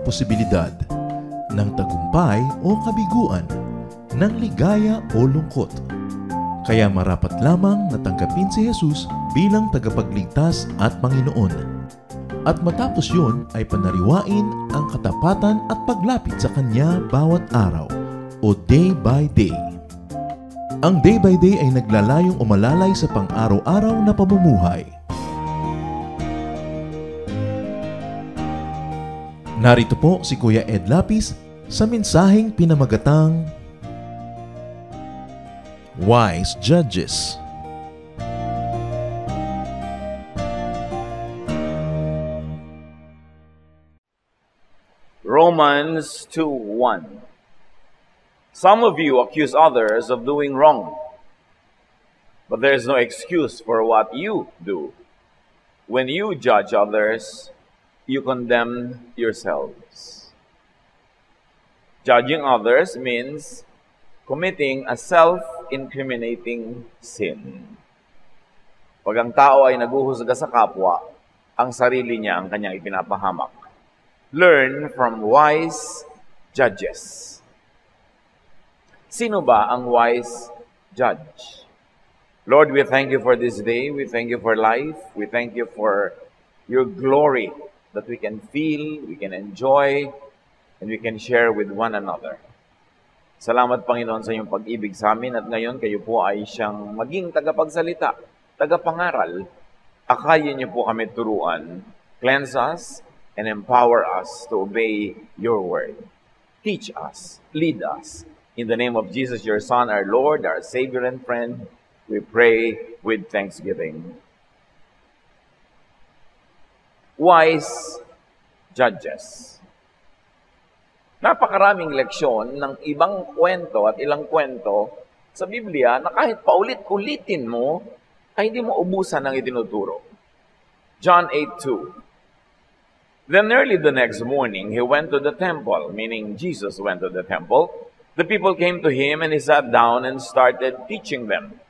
posibilidad ng tagumpay o kabiguan, ng ligaya o lungkot. Kaya marapat lamang na tanggapin si Jesus bilang tagapagligtas at Panginoon. At matapos yun ay panariwain ang katapatan at paglapit sa Kanya bawat araw o day by day. Ang day by day ay naglalayong umalalay sa pang-araw-araw na pamumuhay. Narito po si Kuya Ed Lapis sa mensaheng pinamagatang Wise Judges. Romans 2:1. Some of you accuse others of doing wrong, but there is no excuse for what you do. When you judge others, you condemn yourselves. Judging others means committing a self-incriminating sin. Pag ang tao ay naguhusga sa kapwa, ang sarili niya ang kanyang ipinapahamak. Learn from wise judges. Sino ba ang wise judge? Lord, we thank you for this day. We thank you for life. We thank you for your glory that we can feel, we can enjoy, and we can share with one another. Salamat, Panginoon, sa iyong pag-ibig sa amin at ngayon kayo po ay siyang maging tagapagsalita, tagapangaral. Akayin niyo po kami turuan, cleanse us, and empower us to obey your word. Teach us, lead us. In the name of Jesus, your Son, our Lord, our Savior and friend, we pray with thanksgiving. Wise judges. Napakaraming leksyon ng ibang kwento at ilang kwento sa Biblia na kahit paulit-ulitin mo, ay hindi mo ubusan ng itinuturo. John 8:2. Then early the next morning, he went to the temple, meaning Jesus went to the temple. The people came to him and he sat down and started teaching them.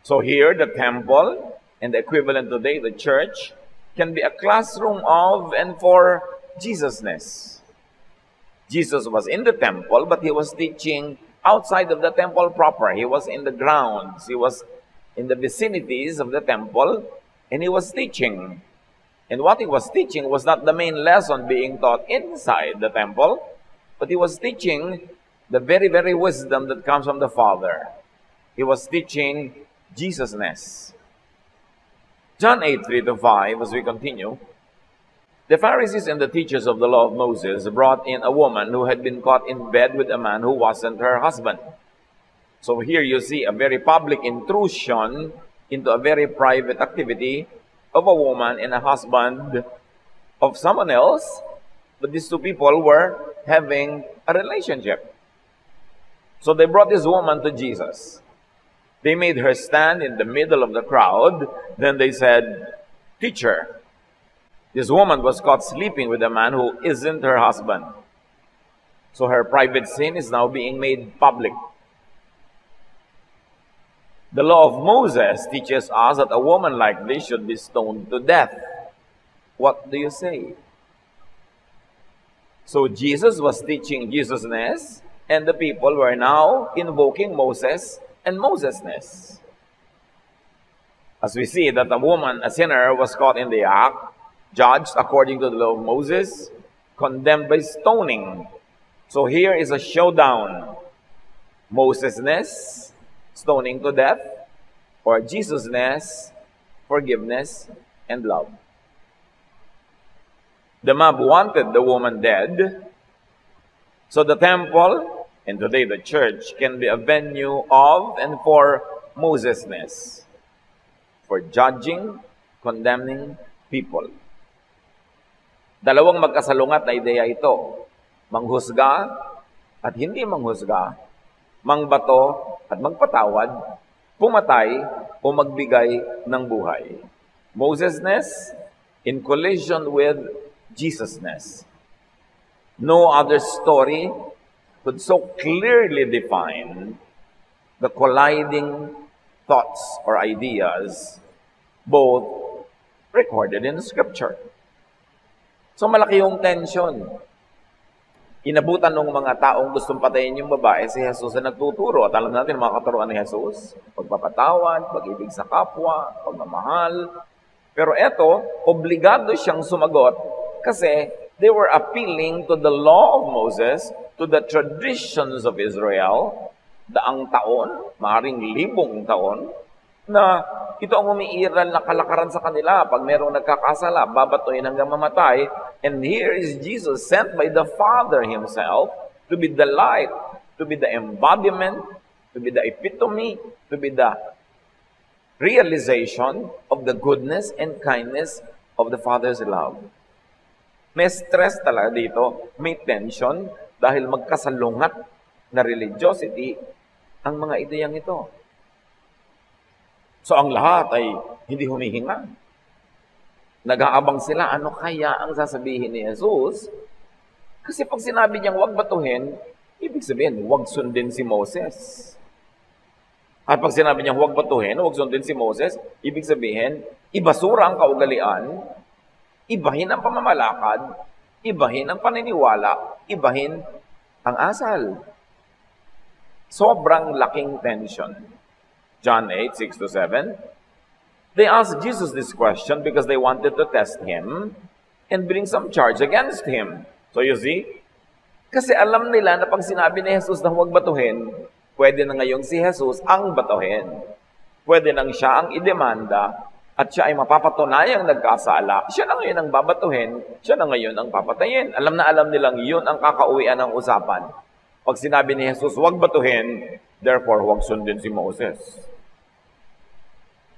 So here, the temple, and the equivalent today, the church, can be a classroom of and for Jesusness. Jesus was in the temple, but he was teaching outside of the temple proper. He was in the grounds. He was in the vicinities of the temple, and he was teaching. And what he was teaching was not the main lesson being taught inside the temple, but he was teaching the very, very wisdom that comes from the Father. He was teaching Jesusness. John 8:3-5, as we continue, the Pharisees and the teachers of the law of Moses brought in a woman who had been caught in bed with a man who wasn't her husband. So here you see a very public intrusion into a very private activity of a woman and a husband of someone else, but these two people were having a relationship. So they brought this woman to Jesus. They made her stand in the middle of the crowd. Then they said, "Teacher, this woman was caught sleeping with a man who isn't her husband." So her private sin is now being made public. The law of Moses teaches us that a woman like this should be stoned to death. What do you say? So Jesus was teaching Jesusness, and the people were now invoking Moses and Mosesness. As we see that a woman, a sinner, was caught in the act, judged according to the law of Moses, condemned by stoning. So here is a showdown. Mosesness, stoning to death, or Jesusness, forgiveness and love. The mob wanted the woman dead, so the temple, and today the church, can be a venue of and for Mosesness, for judging, condemning people. Dalawang magkasalungat na ideya ito, manghusga at hindi manghusga, mangbato at magpatawad, pumatay o magbigay ng buhay. Mosesness in collision with Jesusness. No other story could so clearly define the colliding thoughts or ideas, both recorded in Scripture. So malaki yung tension. Inabutan ng mga taong gustong patayin yung babae, si Jesus ay nagtuturo. At alam natin, mga katuruan ni Jesus, pagpapatawad, pag-ibig sa kapwa, pagmamahal. Pero eto, obligado siyang sumagot kasi they were appealing to the law of Moses, to the traditions of Israel, daang taon, maaaring libong taon, na ito ang umiiral na kalakaran sa kanila. Pag merong nagkakasala, babatuin hanggang mamatay. And here is Jesus sent by the Father Himself to be the light, to be the embodiment, to be the epitome, to be the realization of the goodness and kindness of the Father's love. May stress talaga dito, may tension, dahil magkasalungat na religiosity ang mga ideyang ito. So ang lahat ay hindi humihinga. Nag-aabang sila, ano kaya ang sasabihin ni Jesus? Kasi pag sinabi niyang huwag batuhin, ibig sabihin, huwag sundin si Moses. At pag sinabi niyang huwag batuhin, huwag sundin si Moses, ibig sabihin, ibasura ang kaugalian, ibahin ang pamamalakad, ibahin ang paniniwala, ibahin ang asal. Sobrang laking tension. John 8, 6-7. They asked Jesus this question because they wanted to test Him and bring some charge against Him. So you see, kasi alam nila na pag sinabi ni Jesus na huwag batuhin, pwede na ngayong si Jesus ang batuhin. Pwede nang siya ang idemanda at siya ay mapapatunayang nagkasala. Siya na ngayon ang babatuhin, siya na ngayon ang papatayin. Alam na alam nilang yun ang kakauwian ng usapan. Pag sinabi ni Jesus, huwag batuhin, therefore huwag sundin si Moses.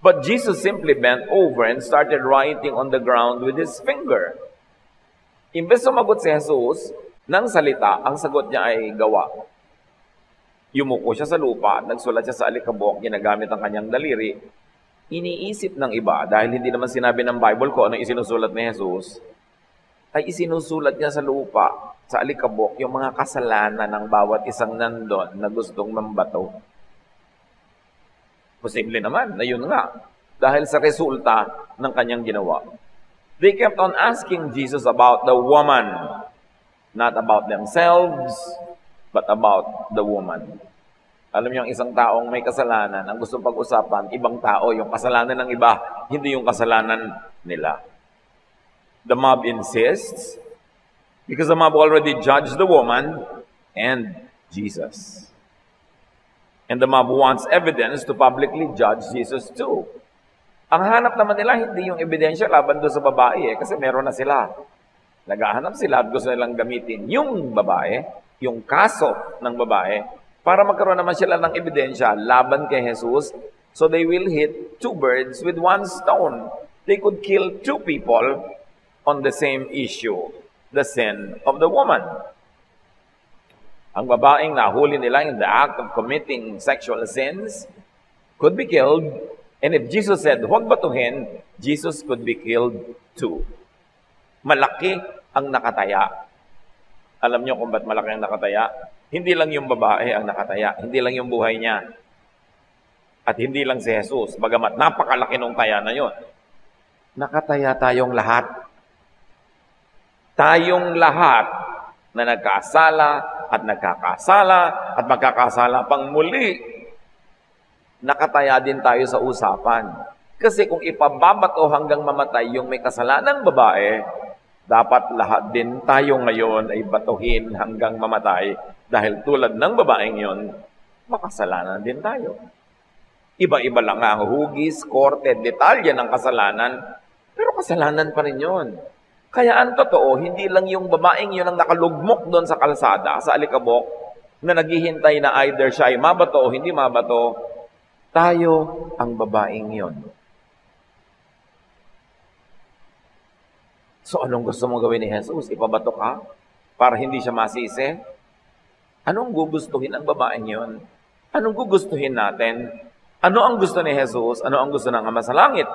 But Jesus simply bent over and started writing on the ground with His finger. Imbes sumagot si Jesus ng salita, ang sagot niya ay gawa. Yumuko siya sa lupa, nagsulat siya sa alikabok, ginagamit ang kanyang daliri. Iniisip ng iba, dahil hindi naman sinabi ng Bible ko ano isinusulat ni Jesus, ay isinusulat niya sa lupa, sa alikabok, yung mga kasalanan ng bawat isang nandun na gustong mambato. Posible naman na yun nga, dahil sa resulta ng kanyang ginawa. They kept on asking Jesus about the woman, not about themselves, but about the woman. Alam niyo, ang isang taong may kasalanan, ang gustong pag-usapan, ibang tao, yung kasalanan ng iba, hindi yung kasalanan nila. The mob insists, because the mob already judged the woman and Jesus. And the mob wants evidence to publicly judge Jesus too. Ang hanap naman nila, hindi yung ebidensya laban doon sa babae kasi meron na sila. Naghahanap sila at gusto nilang gamitin yung babae, yung kaso ng babae, para magkaroon naman sila ng ebidensya laban kay Jesus. So they will hit two birds with one stone. They could kill two people on the same issue, the sin of the woman. Ang babaeng nahuli nila in the act of committing sexual sins could be killed. And if Jesus said, huwag batuhin, Jesus could be killed too. Malaki ang nakataya. Alam niyo kung ba't malaki ang nakataya? Hindi lang yung babae ang nakataya. Hindi lang yung buhay niya. At hindi lang si Jesus. Bagamat napakalaki nung taya na yon. Nakataya tayong lahat. Tayong lahat na nagkasala at nagkakasala at magkakasala pang muli. Nakataya din tayo sa usapan. Kasi kung ipababato hanggang mamatay yung may kasalanang babae, dapat lahat din tayo ngayon ay batuhin hanggang mamatay dahil tulad ng babaeng yon, makasalanan din tayo. Iba-iba lang ang hugis, korte, detalye ng kasalanan, pero kasalanan pa rin yun. Kaya ang totoo, hindi lang yung babaeng yun ang nakalugmok doon sa kalsada, sa alikabok, na naghihintay na either siya ay mabato o hindi mabato, tayo ang babaeng yun. So anong gusto mong gawin ni Jesus? Ipabato ka? Para hindi siya masisi? Anong gugustuhin ang babaeng yun? Anong gugustuhin natin? Ano ang gusto ni Jesus? Ano ang gusto ng Ama sa Langit?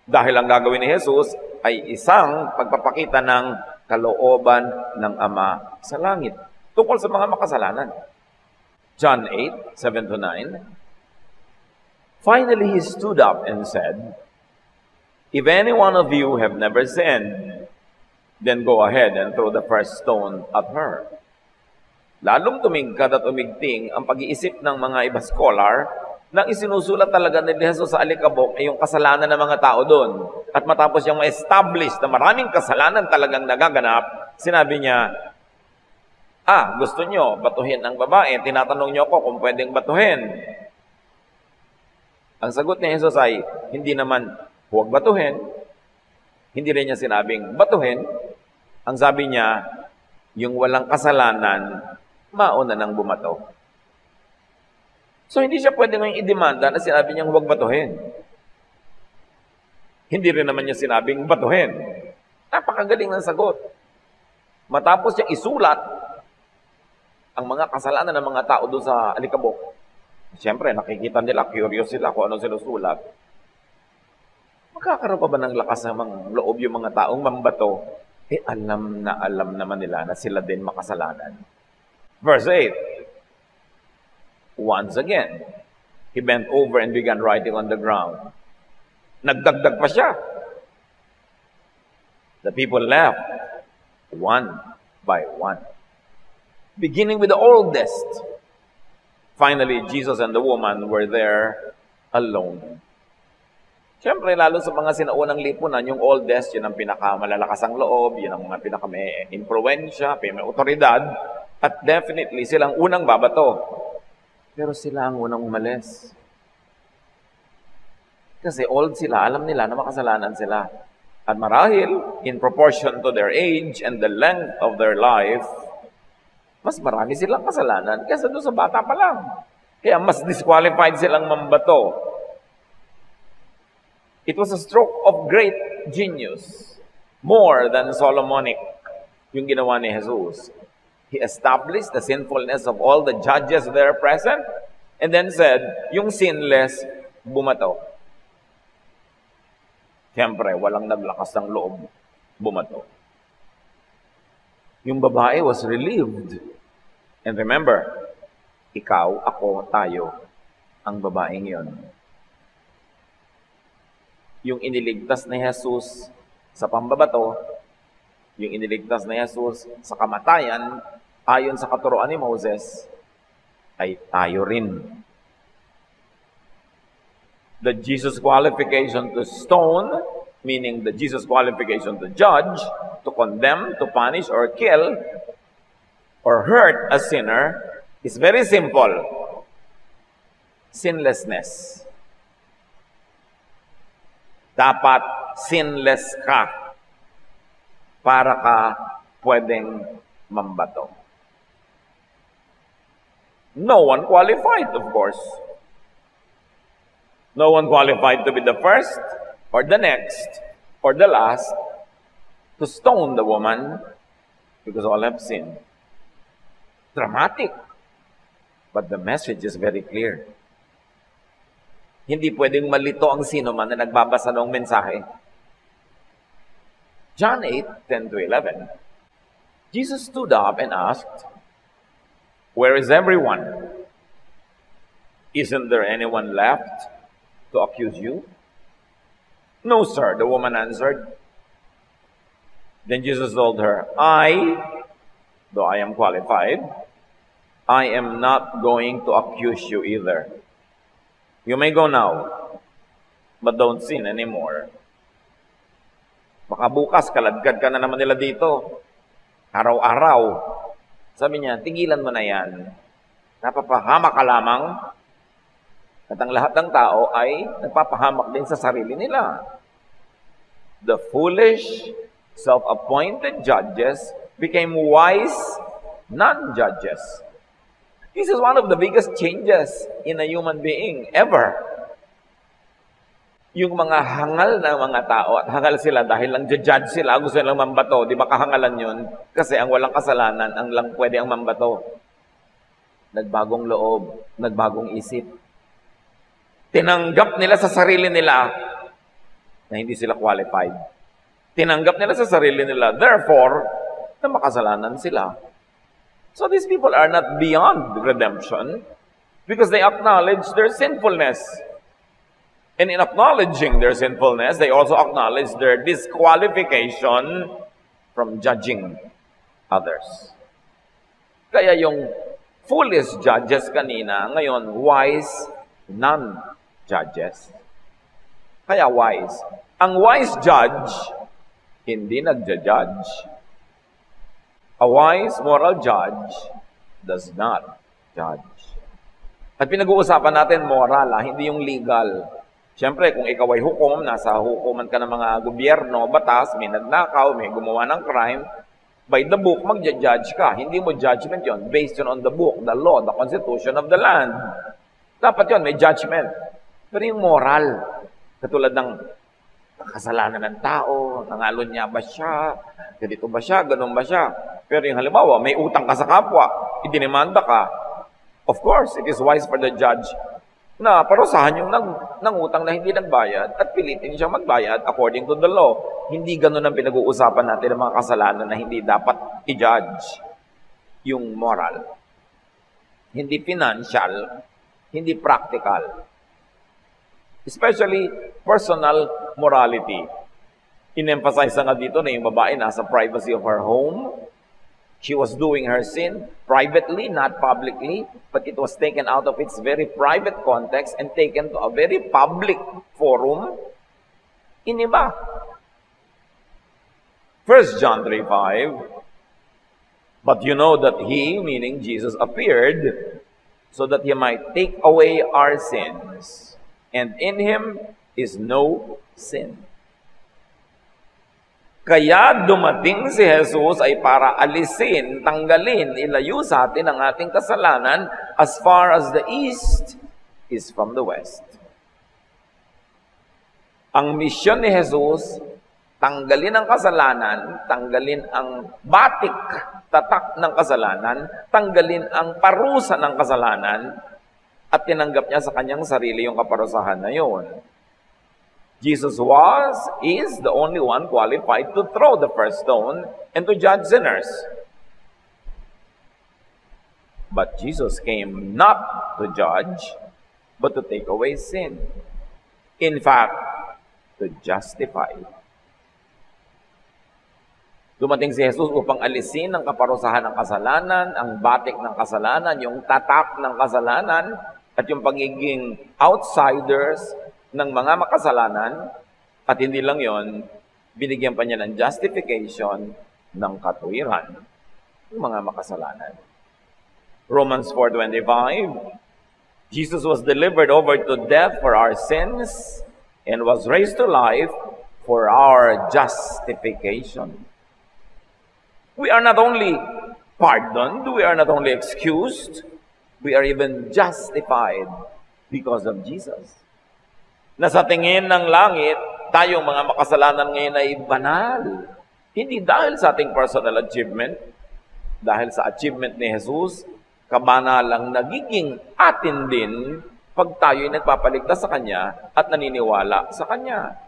Dahil ang gagawin ni Jesus ay isang pagpapakita ng kalooban ng Ama sa Langit tungkol sa mga makasalanan. John 8, 7-9. Finally, he stood up and said, "If any one of you have never sinned, then go ahead and throw the first stone at her. Lalong tumingkad at umigting ang pag-iisip ng mga iba scholar nang isinusulat talaga ni Jesus sa alikabok ay yung kasalanan ng mga tao doon. At matapos yung ma-establish na maraming kasalanan talagang nagaganap, sinabi niya, gusto nyo batuhin ang babae, tinatanong nyo ako kung pwedeng batuhin. Ang sagot ni Jesus ay, hindi naman huwag batuhin. Hindi rin niya sinabing batuhin. Ang sabi niya, yung walang kasalanan, mauna nang bumato. So, hindi siya pwede ngayong idemanda na sinabi niyang huwag batuhin. Hindi rin naman niya sinabing batuhin. Napakagaling ng sagot. Matapos niya isulat ang mga kasalanan ng mga tao doon sa alikabok. Siyempre, nakikita nila, curious sila kung ano sinusulat. Magkakaroon pa ba ng lakas ng mga loob yung mga taong mambato? Alam naman nila na sila din makasalanan. Verse 8. Once again, he bent over and began writing on the ground. Nagdagdag pa siya. The people left, one by one, beginning with the oldest. Finally, Jesus and the woman were there alone. Siyempre, lalo sa mga sinaunang lipunan, yung oldest, yun ang pinakamalalakas ang loob, yun ang mga pinaka-may influensya, may otoridad, at definitely, silang unang babato. Pero sila ang unang umalis. Kasi old sila, alam nila na makasalanan sila. At marahil, in proportion to their age and the length of their life, mas marami silang kasalanan kaysa doon sa bata pa lang. Kaya mas disqualified silang mambato. It was a stroke of great genius, more than Solomonic, yung ginawa ni Jesus. He established the sinfulness of all the judges there present, and then said, yung sinless, bumato. Siyempre, walang naglakas ng loob, bumato. Yung babae was relieved. And remember, ikaw, ako, tayo, ang babaeng yon. Yung iniligtas ni Jesus sa pambabato, yung iniligtas ni Jesus sa kamatayan, ayon sa katuruan ni Moses, ay tayo rin. The Jesus qualification to stone, meaning the Jesus qualification to judge, to condemn, to punish, or kill, or hurt a sinner, is very simple. Sinlessness. Dapat sinless ka para ka pwedeng mambato. No one qualified, of course. No one qualified to be the first, or the next, or the last, to stone the woman, because all have sinned. Dramatic. But the message is very clear. Hindi pwedeng malito ang sino man na nagbabasa ng mensahe. John 8:10-11. Jesus stood up and asked, "Where is everyone? Isn't there anyone left to accuse you?" "No, sir," the woman answered. Then Jesus told her, though I am qualified, I am not going to accuse you either. You may go now, but don't sin anymore. Baka bukas, kaladkad ka na naman nila dito. Araw-araw. Sabi niya, tigilan mo na yan. Napapahamak ka lamang. At ang lahat ng tao ay nagpapahamak din sa sarili nila. The foolish, self-appointed judges became wise non-judges. This is one of the biggest changes in a human being ever. Yung mga hangal na mga tao, at hangal sila dahil lang judge sila, gusto nilang mambato, di ba kahangalan yun? Kasi ang walang kasalanan, ang lang pwede ang mambato. Nagbagong loob, nagbagong isip. Tinanggap nila sa sarili nila na hindi sila qualified. Tinanggap nila sa sarili nila, therefore, na makasalanan sila. So these people are not beyond redemption because they acknowledge their sinfulness. And in acknowledging their sinfulness, they also acknowledge their disqualification from judging others. Kaya yung foolish judges kanina, ngayon wise non-judges. Kaya wise. Ang wise judge, hindi nagja-judge. A wise moral judge does not judge. At pinag-uusapan natin moral, hindi yung legal. Siyempre, kung ikaw ay hukom, nasa hukuman ka ng mga gobyerno, batas, may nagnakaw, may gumawa ng crime, by the book, magja-judge ka. Hindi mo judgment yon based on the book, the law, the constitution of the land. Dapat yon may judgment. Pero yung moral, katulad ng kasalanan ng tao, nangalon niya ba siya, ganito ba siya, ganun ba siya. Pero yung halimbawa, may utang ka sa kapwa, idinimanda ka, of course, it is wise for the judge na parusahan yung nangutang na hindi nagbayad at pilitin siya magbayad according to the law. Hindi ganun ang pinag-uusapan natin ng mga kasalanan na hindi dapat i-judge. Yung moral. Hindi financial, hindi practical. Especially personal morality. In-emphasize nga dito na yung babae nasa privacy of her home. She was doing her sin privately, not publicly, but it was taken out of its very private context and taken to a very public forum. Iniba. 1 John 3:5, but you know that He, meaning Jesus, appeared so that He might take away our sins, and in Him is no sin. Kaya dumating si Jesus ay para alisin, tanggalin, ilayo sa atin ang ating kasalanan as far as the east is from the west. Ang misyon ni Jesus, tanggalin ang kasalanan, tanggalin ang batik, tatak ng kasalanan, tanggalin ang parusa ng kasalanan, at tinanggap niya sa kanyang sarili yung kaparusahan na yun. Jesus is the only one qualified to throw the first stone and to judge sinners. But Jesus came not to judge, but to take away sin. In fact, to justify. Dumating si Jesus upang alisin ang kaparusahan ng kasalanan, ang batik ng kasalanan, yung tatak ng kasalanan, at yung pagiging outsiders ng mga makasalanan, at hindi lang yon, binigyan pa niya ng justification ng katuwiran ng mga makasalanan. Romans 4:25, Jesus was delivered over to death for our sins and was raised to life for our justification. We are not only pardoned, we are not only excused, we are even justified because of Jesus. Na sa tingin ng langit, tayong mga makasalanan ngayon ay banal. Hindi dahil sa ating personal achievement, dahil sa achievement ni Jesus, kabanalang nagiging atin din pag tayo'y nagpapaligtas sa Kanya at naniniwala sa Kanya.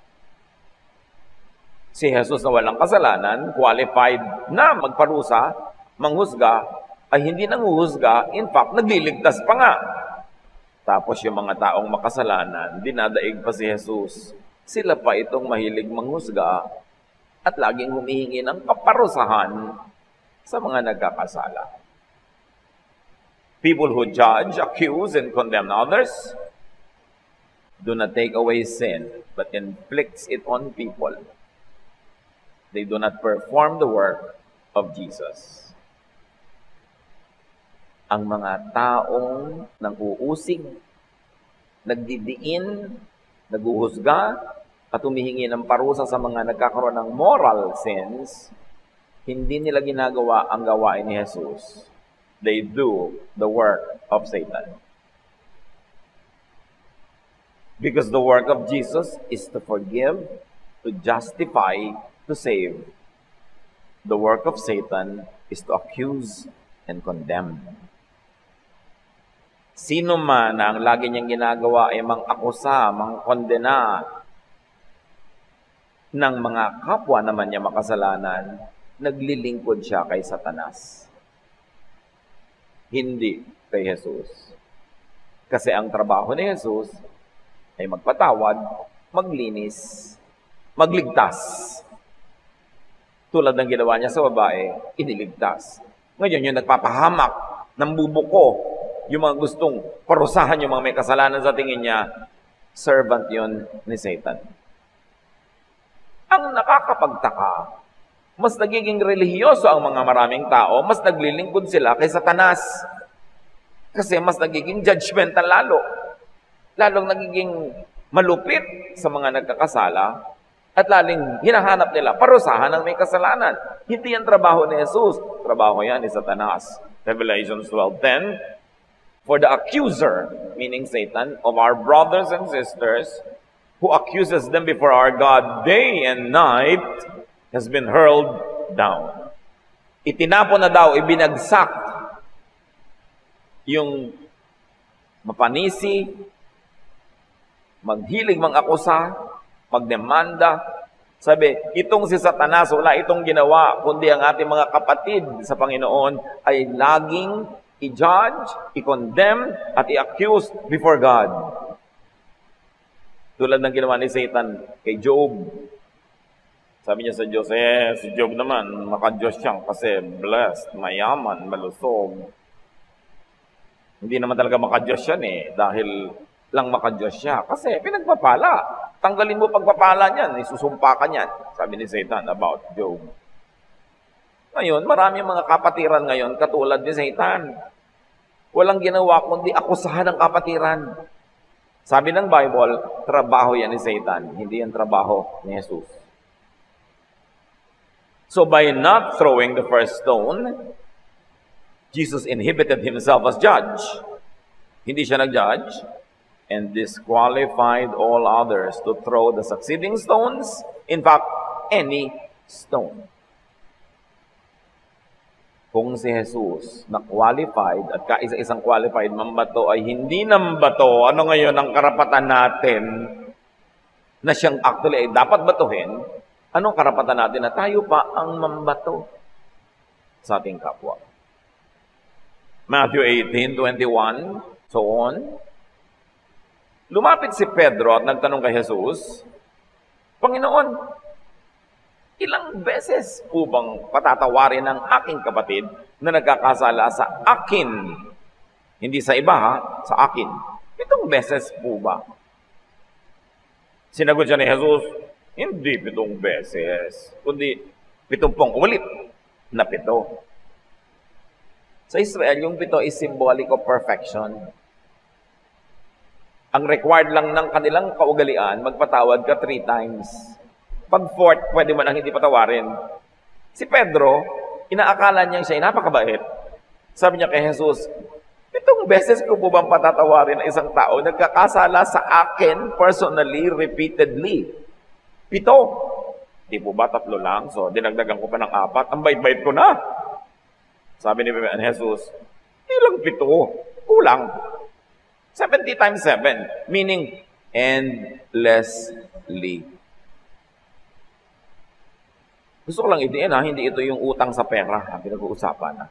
Si Jesus na walang kasalanan, qualified na magparusa, manghusga, ay hindi nanghuhusga, in fact, nagliligtas pa nga. Tapos yung mga taong makasalanan, dinadaig pa si Jesus. Sila pa itong mahilig manghusga at laging humihingi ng kaparusahan sa mga nagkakasala. People who judge, accuse, and condemn others do not take away sin, but inflicts it on people. They do not perform the work of Jesus. Ang mga taong nag-uusig, nagdidiin, naguhusga, at humihingi ng parusa sa mga nagkakaroon ng moral sins, hindi nila ginagawa ang gawain ni Jesus. They do the work of Satan. Because the work of Jesus is to forgive, to justify, to save. The work of Satan is to accuse and condemn. Sino man na ang lagi niyang ginagawa ay mang-akusa, mang-kondena ng mga kapwa naman niya makasalanan, naglilingkod siya kay Satanas. Hindi kay Jesus. Kasi ang trabaho ni Jesus ay magpatawad, maglinis, magligtas. Tulad ng ginawa niya sa babae, iniligtas. Ngayon, yung nagpapahamak, nambubuko, yung mga gustong parusahan yung mga may kasalanan sa tingin niya, servant yon ni Satan. Ang nakakapagtaka, mas nagiging relihiyoso ang mga maraming tao, mas naglilingkod sila kay Satanas. Kasi mas nagiging judgmental lalo. Lalong nagiging malupit sa mga nagkakasala, at laling hinahanap nila parusahan ng may kasalanan. Hindi yan trabaho ni Jesus. Trabaho yan ni Satanas. Revelation 12:10, for the accuser, meaning Satan, of our brothers and sisters, who accuses them before our God day and night, has been hurled down. Itinapon na daw, ibinagsak yung mapanisi, maghilig mang-akusa, magdemanda. Sabi, itong si Satanas, wala itong ginawa, kundi ang ating mga kapatid sa Panginoon ay laging i-judge, i-condemn, at i-accuse before God. Tulad ng ginawa ni Satan kay Job. Sabi niya sa Diyos, si Job naman, maka-Diyos siyang kasi blessed, mayaman, malusog. Hindi naman talaga maka-Diyos yan dahil lang maka-Diyos siya. Kasi pinagpapala. Tanggalin mo pagpapala niyan, isusumpa ka niyan. Sabi ni Satan about Job. Ngayon, maraming mga kapatiran ngayon katulad ni Satan. Walang ginawa kundi akusahan ng kapatiran. Sabi ng Bible, trabaho yan ni Satan, hindi yan trabaho ni Jesus. So by not throwing the first stone, Jesus inhibited himself as judge. Hindi siya nag-judge, and disqualified all others to throw the succeeding stones, in fact, any stone. Kung si Jesus na qualified at kaisa-isang qualified mambato ay hindi nambato, ano ngayon ang karapatan natin na siyang actually ay dapat batuhin, anong karapatan natin na tayo pa ang mambato sa ating kapwa? Matthew 18:21, so on. Lumapit si Pedro at nagtanong kay Jesus, Panginoon, ilang beses po bang patatawarin ng aking kapatid na nagkakasala sa akin? Hindi sa iba sa akin. 7 beses po ba? Sinagot siya ni Jesus, hindi 7 beses, kundi 70 ulit na 7. Sa Israel, yung 7 is symbolic of perfection. Ang required lang ng kanilang kaugalian, magpatawad ka 3 times. Pag 4th, pwede man ang hindi patawarin. Si Pedro, inaakala niya siya, napakabait. Sabi niya kay Jesus, 7 beses ko po bang patatawarin ang isang tao nagkakasala sa akin personally, repeatedly? 7. Di po ba 3 lang? So, dinagdagan ko pa ng 4. Ang bait-bait ko na. Sabi ni Jesus, ilang 7? Kulang. 70 times 7, meaning endlessly. Gusto ko lang idiin hindi ito yung utang sa pera, pinag-uusapan.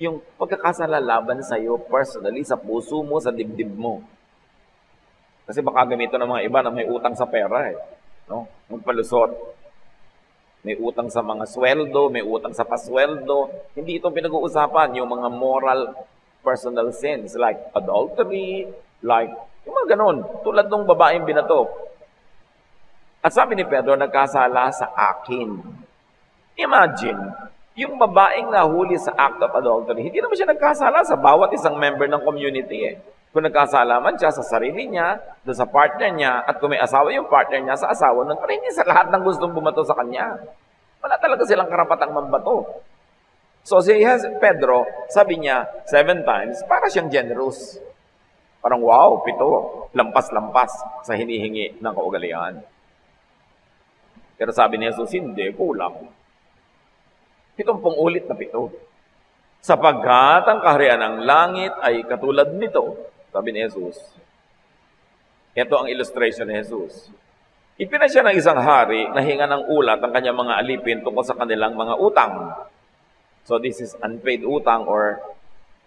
Yung pagkakasala laban sa iyo personally, sa puso mo, sa dibdib mo. Kasi baka gamito ng mga iba na may utang sa pera no? Magpalusot. May utang sa mga sweldo, may utang sa pasweldo. Hindi ito pinag-uusapan, yung mga moral personal sins like adultery, like yung mga ganon, tulad ng babaeng binato. At sabi ni Pedro, nagkasala sa akin. Imagine, yung babaeng nahuli sa act of adultery, hindi naman siya nagkasala sa bawat isang member ng community Kung nagkasala man siya sa sarili niya, doon sa partner niya, at kung may asawa yung partner niya, sa asawa nun, pero hindi sa lahat ng gustong bumato sa kanya. Wala talaga silang karapatang mambato. So si Pedro, sabi niya 7 times, para siyang generous. Parang wow, 7, lampas-lampas sa hinihingi ng kaugalian. Pero sabi ni Jesus, hindi, kulang. 70 ulit na 7. Sapagkat ang kaharian ng langit ay katulad nito, sabi ni Jesus. Ito ang illustration ni Jesus. Ipinasya ng isang hari na hinga ng ulat ang kanyang mga alipin tungkol sa kanilang mga utang. So this is unpaid utang or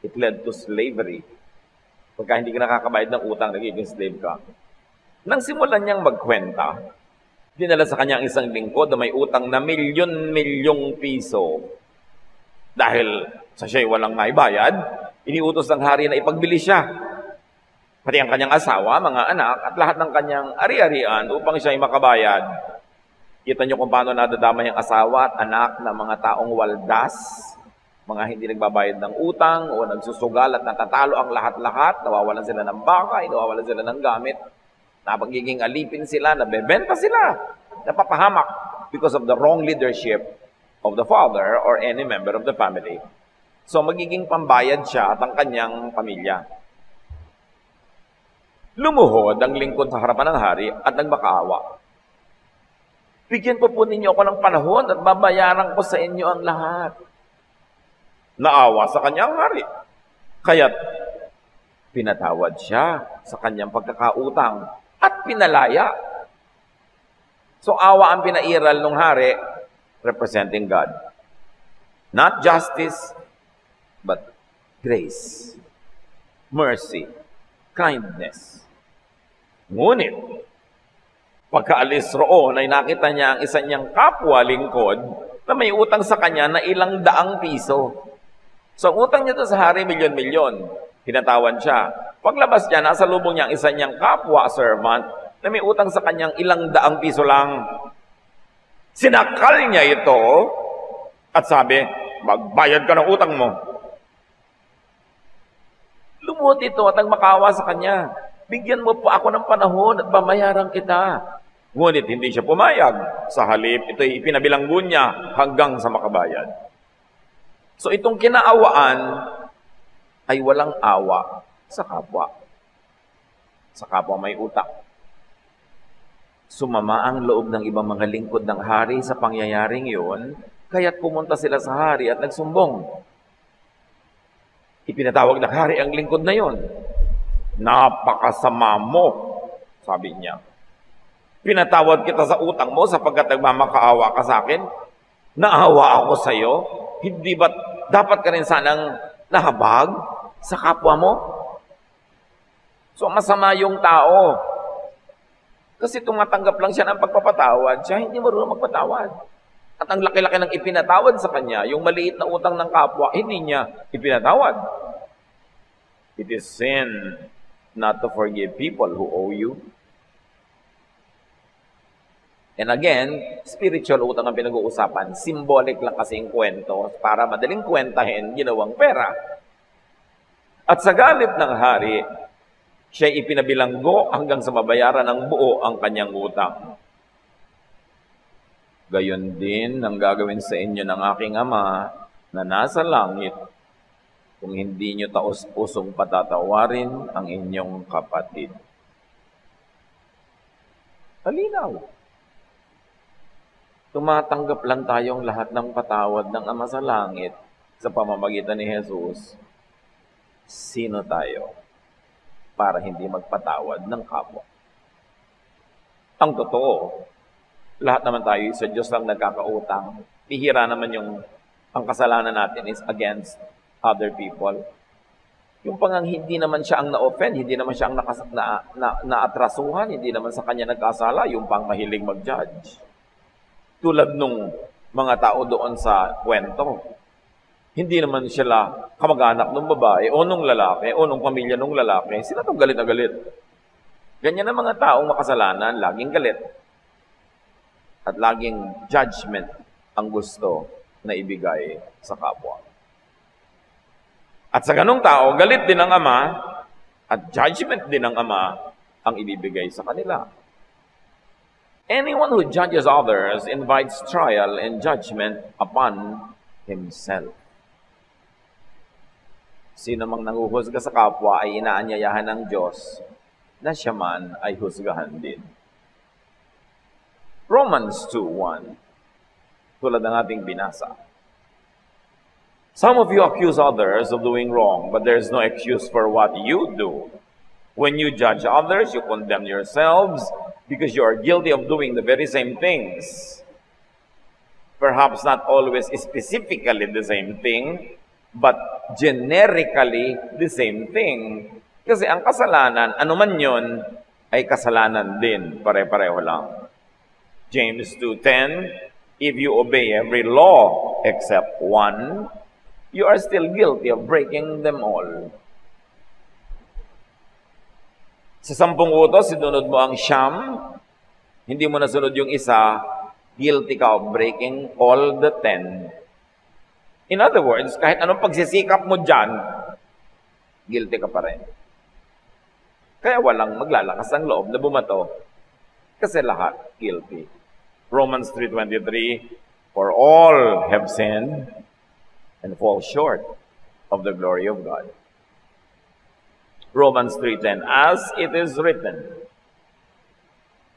it led to slavery. Pagka hindi ka nakakabayad ng utang, nagiging slave ka. Nang simulan niyang magkwenta, Dinala sa kanya ang isang lingkod na may utang na milyon-milyong piso. Dahil sa siya'y walang maibayad, iniutos ng hari na ipagbili siya. Pati ang kanyang asawa, mga anak, at lahat ng kanyang ari-arian upang siya'y makabayad. Kita niyo kung paano nadadamay ang asawa at anak ng mga taong waldas, mga hindi nagbabayad ng utang o nagsusugal at natatalo ang lahat-lahat, nawawalan sila ng bakay, nawawalan sila ng gamit, napagiging alipin sila, nabebenta sila, napapahamak because of the wrong leadership of the father or any member of the family. So magiging pambayad siya at ang kanyang pamilya. Lumuhod ang lingkod sa harapan ng hari at nagmakaawa. Bigyan po ninyo ako ng panahon at babayaran ko sa inyo ang lahat. Naawa sa kanyang hari. Kaya't pinatawad siya sa kanyang pagkakautang at pinalaya. So awa ang pinairal ng hari, representing God. Not justice, but grace, mercy, kindness. Ngunit, pagkaalis roon ay nakita niya ang isa niyang kapwa lingkod na may utang sa kanya na ilang daang piso. So, ang utang niya doon sa hari, milyon-milyon. Pinatawan siya. Paglabas niya, nasa lubong niya ang isa niyang kapwa servant na may utang sa kanyang ilang daang piso lang. Sinakal niya ito at sabi, magbayad ka ng utang mo. Lumuhod ito at nagmakawa sa kanya. Bigyan mo po ako ng panahon at babayaran kita. Ngunit hindi siya pumayag. Sa halip, ito'y ipinabilanggo niya hanggang sa makabayad. So itong kinaawaan ay walang awa sa kapwa. Sa kapwa may utang. Sumama ang loob ng ibang mga lingkod ng hari sa pangyayaring yun, kaya't pumunta sila sa hari at nagsumbong. Ipinatawag ng hari ang lingkod na yon. Napakasama mo, sabi niya. Pinatawad kita sa utang mo sapagkat nagmamakaawa ka sa akin. Naawa ako sa iyo. Hindi ba dapat ka rin sanang nahabag sa kapwa mo? So masama yung tao. Kasi tumatanggap lang siya ng pagpapatawad, siya hindi marunong magpatawad. At ang laki-laki ng ipinatawad sa kanya, yung maliit na utang ng kapwa, hindi niya ipinatawad. It is sin not to forgive people who owe you. And again, spiritual utang ang pinag-uusapan. Symbolic lang kasi yung kwento para madaling kwentahin, ginawang pera. At sa galit ng hari, siya ipinabilanggo hanggang sa mabayaran ng buo ang kanyang utang. Gayon din ang gagawin sa inyo ng aking Ama na nasa langit kung hindi nyo taos-pusong patatawarin ang inyong kapatid. Malinaw. Tumatanggap lang tayong lahat ng patawad ng Ama sa langit sa pamamagitan ni Jesus. Sino tayo para hindi magpatawad ng kapwa? Ang totoo, lahat naman tayo sa Diyos lang nagkakautang. Bihira naman ang kasalanan natin is against other people. Yung pangang hindi naman siya ang na-offend, hindi naman siya ang naatrasuhan, hindi naman sa kanya nagkasala, yung pang mahilig mag-judge. Tulad nung mga tao doon sa kwento. Hindi naman sila kamag-anak ng babae o nung lalaki o nung pamilya nung lalaki. Sila itong galit na galit. Ganyan ang mga taong makasalanan, laging galit. At laging judgment ang gusto na ibigay sa kapwa. At sa ganong tao, galit din ang Ama at judgment din ng Ama ang ibibigay sa kanila. Anyone who judges others invites trial and judgment upon himself. Sino mang nanguhusga sa kapwa ay inaanyayahan ng Diyos na siya man ay husgahan din. Romans 2:1, tulad ng ating binasa. Some of you accuse others of doing wrong, but there is no excuse for what you do. When you judge others, you condemn yourselves because you are guilty of doing the very same things. Perhaps not always specifically the same thing, but generically the same thing. Kasi ang kasalanan, anuman yon, ay kasalanan din. Pare-pareho lang. James 2:10, if you obey every law except one, you are still guilty of breaking them all. Sa 10 utos, sinunod mo ang 9, hindi mo nasunod yung isa, guilty ka of breaking all the 10. In other words, kahit anong pagsisikap mo dyan, guilty ka pa rin. Kaya walang maglalakas ng loob na bumato kasi lahat guilty. Romans 3:23, for all have sinned and fall short of the glory of God. Romans 3:10, as it is written,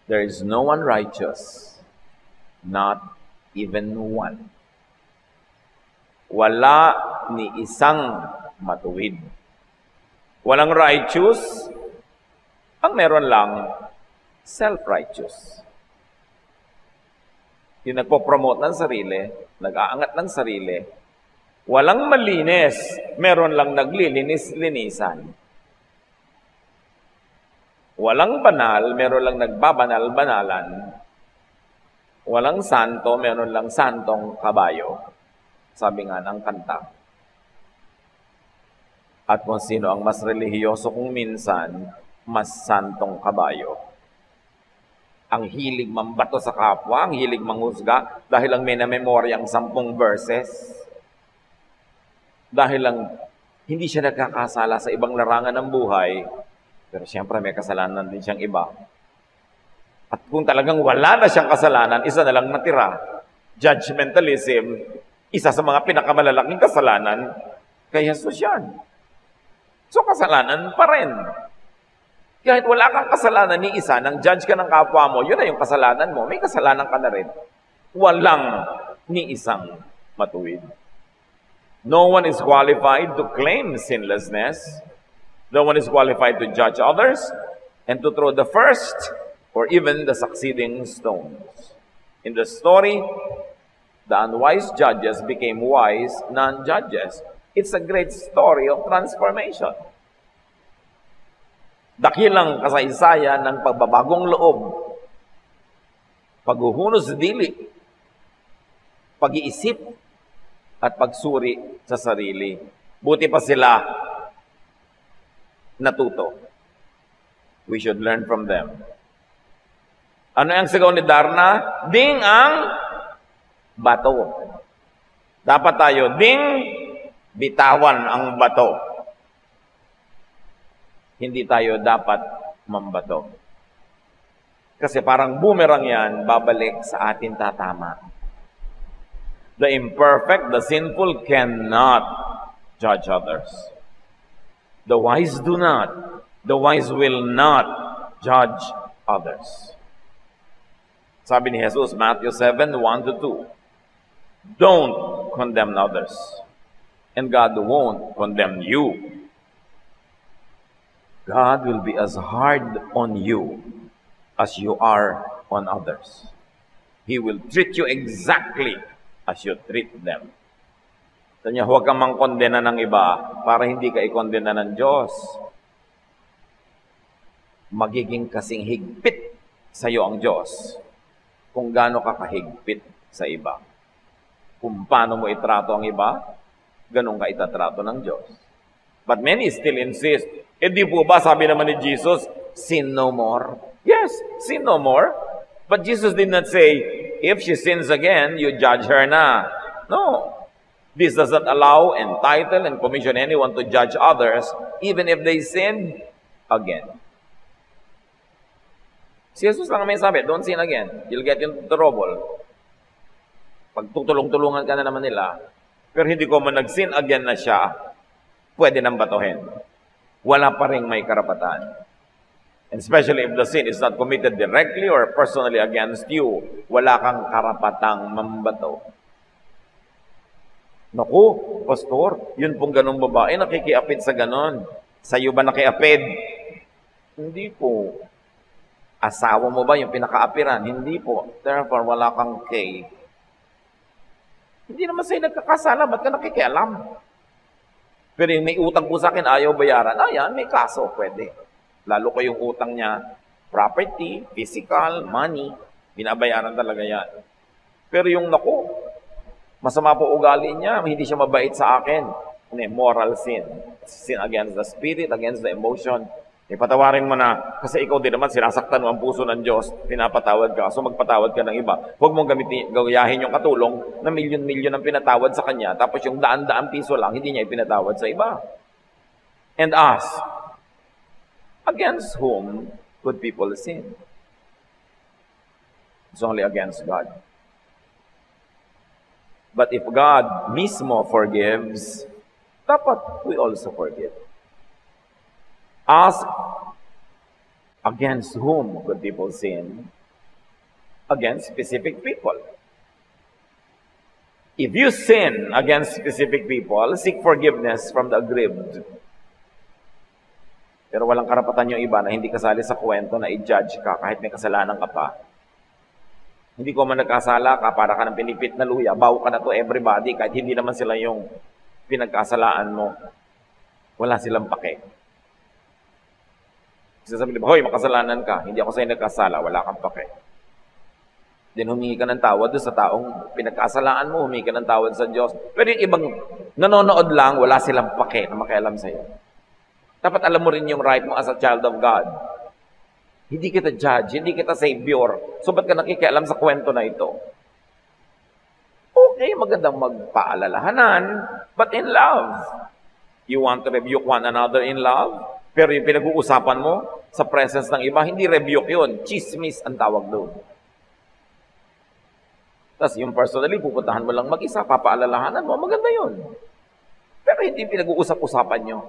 there is no one righteous, not even one. Wala ni isang matuwid. Walang righteous, ang meron lang, self-righteous. Yung nagpo-promote ng sarili, nag-aangat ng sarili, walang malinis, meron lang naglilinis-linisan. Walang banal, meron lang nagbabanal-banalan. Walang santo, meron lang santong kabayo. Sabi nga ng kanta. At kung sino ang mas relihiyoso kung minsan, mas santong kabayo. Ang hilig mambato sa kapwa, ang hilig manghusga, dahil lang may na-memorya ang 10 verses. Dahil lang hindi siya nagkakasala sa ibang larangan ng buhay, pero siyempre may kasalanan din siyang iba. At kung talagang wala na siyang kasalanan, isa na lang natira. Judgmentalism, isa sa mga pinakamalalaking kasalanan kay Jesus yan. So kasalanan pa rin. Kahit wala kang kasalanan ni isa, nang judge ka ng kapwa mo, yun na yung kasalanan mo, may kasalanan ka na rin. Walang ni isang matuwid. No one is qualified to claim sinlessness. No one is qualified to judge others and to throw the first or even the succeeding stones. In the story, the unwise judges became wise non-judges. It's a great story of transformation. Dakilang kasaysayan ng pagbabagong loob, paghuhunos sa dili, pag-iisip, at pagsuri sa sarili. Buti pa sila natuto. We should learn from them. Ano ang sigaw ni Darna? Ding ang bato. Dapat tayo, ding, bitawan ang bato. Hindi tayo dapat mambato. Kasi parang boomerang yan, babalik sa atin tatama. The imperfect, the sinful cannot judge others. The wise do not. The wise will not judge others. Sabi ni Jesus, Matthew 7:1-2, don't condemn others, and God won't condemn you. God will be as hard on you as you are on others. He will treat you exactly as you treat them. So niya, huwag kang mangkondena ng iba para hindi ka ikondena ng Diyos. Magiging kasing higpit sa iyo ang Diyos kung gaano ka kahigpit sa iba. Kung paano mo itrato ang iba, ganun ka itatrato ng Diyos. But many still insist, di po ba sabi naman ni Jesus, sin no more? Yes, sin no more. But Jesus did not say, if she sins again, you judge her na. No. This does not allow, entitle, and commission anyone to judge others, even if they sin again. Si Jesus lang may sabi, don't sin again. You'll get into trouble. Pag tutulong-tulungan ka na naman nila, pero hindi ko man nag-sin again na siya, pwede nang batuhin. Wala pa rin may karapatan. And especially if the sin is not committed directly or personally against you, wala kang karapatang mambato. Naku, pastor, yun pong ganong babae, nakikiapid sa ganon. Sa'yo ba nakiapid? Hindi po. Asawa mo ba yung pinakaapiran? Hindi po. Therefore, wala kang kay. Hindi naman sa'yo nagkakasala, ba't ka nakikialam? Pero yung may utang po sa akin, ayaw bayaran. Ayan, may kaso, pwede. Lalo ko yung utang niya, property, physical, money. Binabayaran talaga yan. Pero yung naku, masama po ugali niya, hindi siya mabait sa akin. Ano moral sin. Sin against the spirit, against the emotion. Ipatawarin mo na, kasi ikaw din naman, sinasaktan mo ang puso ng Diyos, pinapatawad ka, so magpatawad ka ng iba. Huwag mong gayahin yung katulong na milyon-milyon ang pinatawad sa kanya, tapos yung daan-daan piso lang, hindi niya ipinatawad sa iba. And ask, against whom could people sin? It's only against God. But if God mismo forgives, dapat we also forgive. Ask, against whom could people sin? Against specific people. If you sin against specific people, seek forgiveness from the aggrieved. Pero walang karapatan yung iba na hindi kasali sa kwento na i-judge ka kahit may kasalanan ka pa. Hindi ko man nagkasala ka, para ka ng pinipit na luya, bawo ka na to everybody, kahit hindi naman sila yung pinagkasalaan mo. Wala silang pake. Sasabihin, hoy, makasalanan ka. Hindi ako sa'yo nagkasala, wala kang pake. Then humingi ka ng tawad doon sa taong pinagkasalaan mo, humingi ka ng tawad sa Diyos. Pero yung ibang nanonood lang, wala silang pake na makialam sa'yo. Dapat alam mo rin yung right mo as a child of God. Hindi kita judge, hindi kita savior. So ba't ka nakikialam sa kwento na ito? Okay, magandang magpaalalahanan, but in love. You want to rebuke one another in love? Pero yung pinag-uusapan mo sa presence ng iba, hindi rebuke yun. Chismis ang tawag doon. Tapos yung personally, pupuntahan mo lang mag-isa, papaalalahanan mo, maganda yun. Pero hindi pinag-uusap-usapan nyo.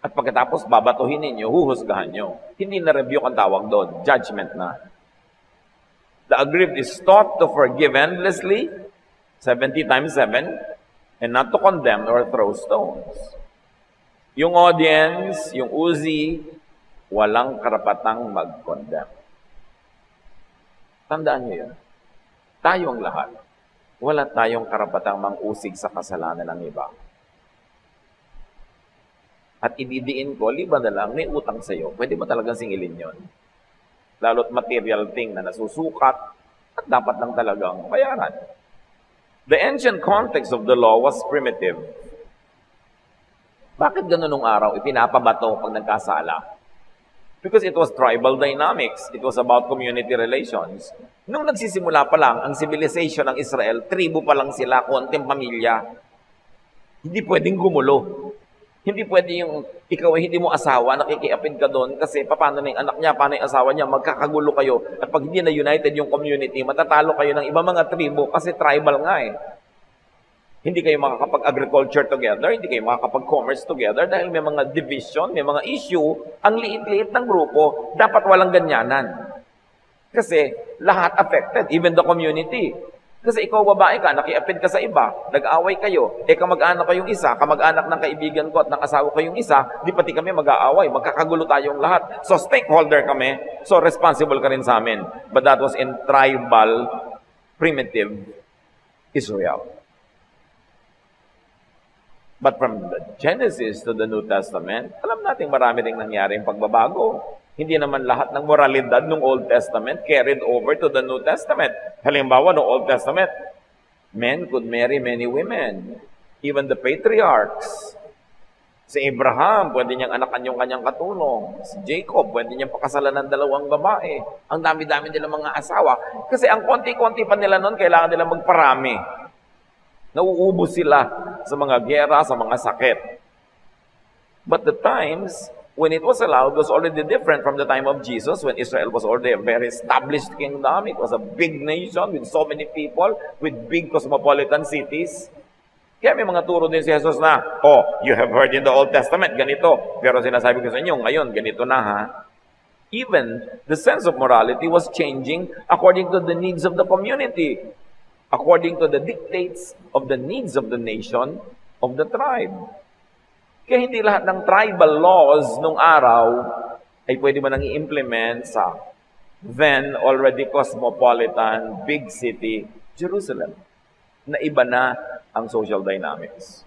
At pagkatapos, babatuhin ninyo, huhusgahan nyo. Hindi na rebuke ang tawag doon. Judgment na. The aggrieved is taught to forgive endlessly, 70 times 7, and not to condemn or throw stones. Yung audience, yung Uzi, walang karapatang mag-condemn. Tandaan nyo yun. Tayong lahat, wala tayong karapatang mang-usig sa kasalanan ng iba. At ididiin ko, liba na lang, may utang sa'yo. Pwede ba talagang singilin yon? Lalo't material thing na nasusukat at dapat lang talagang bayaran. The ancient context of the law was primitive. Bakit ganun nung araw ipinapabato pag nagkasala? Because it was tribal dynamics. It was about community relations. Nung nagsisimula pa lang ang civilization ng Israel, tribo pa lang sila, konting pamilya. Hindi pwedeng gumulo. Hindi pwede yung ikaw ay hindi mo asawa, nakikiapid ka doon kasi paano na yung anak niya, paano yung asawa niya, magkakagulo kayo. At pag hindi na united yung community, matatalo kayo ng ibang mga tribo kasi tribal nga eh. Hindi kayo makakapag-agriculture together, hindi kayo makakapag-commerce together dahil may mga division, may mga issue. Ang liit-liit ng grupo, dapat walang ganyanan. Kasi lahat affected, even the community. Kasi ikaw babae ka, nakiapid ka sa iba, nag-aaway kayo, kamag-anak kayong isa, kamag-anak ng kaibigan ko at ng asawa ko yung isa, di pati kami mag-aaway, magkakagulo tayong lahat. So stakeholder kami, so responsible ka rin sa amin. But that was in tribal, primitive Israel. But from the Genesis to the New Testament, alam natin marami ring nangyaring pagbabago. Hindi naman lahat ng moralidad ng Old Testament carried over to the New Testament. Halimbawa, no Old Testament, men could marry many women. Even the patriarchs. Si Abraham, pwede niyang anakan yung kanyang katulong. Si Jacob, pwede niyang pakasalan ng 2 babae. Ang dami-dami nila mga asawa. Kasi ang konti-konti pa nila noon, kailangan nila magparami. Nauubos sila sa mga gera, sa mga sakit. But the times when it was allowed was already different from the time of Jesus, when Israel was already a very established kingdom. It was a big nation with so many people, with big cosmopolitan cities. Kaya may mga turo din si Jesus na, you have heard in the Old Testament, ganito. Pero sinasabi ko sa inyo, ngayon, ganito na ha. Even the sense of morality was changing according to the needs of the community, according to the dictates of the needs of the nation, of the tribe. Kaya hindi lahat ng tribal laws nung araw ay pwede mo nang i-implement sa then already cosmopolitan, big city, Jerusalem. Na iba na ang social dynamics.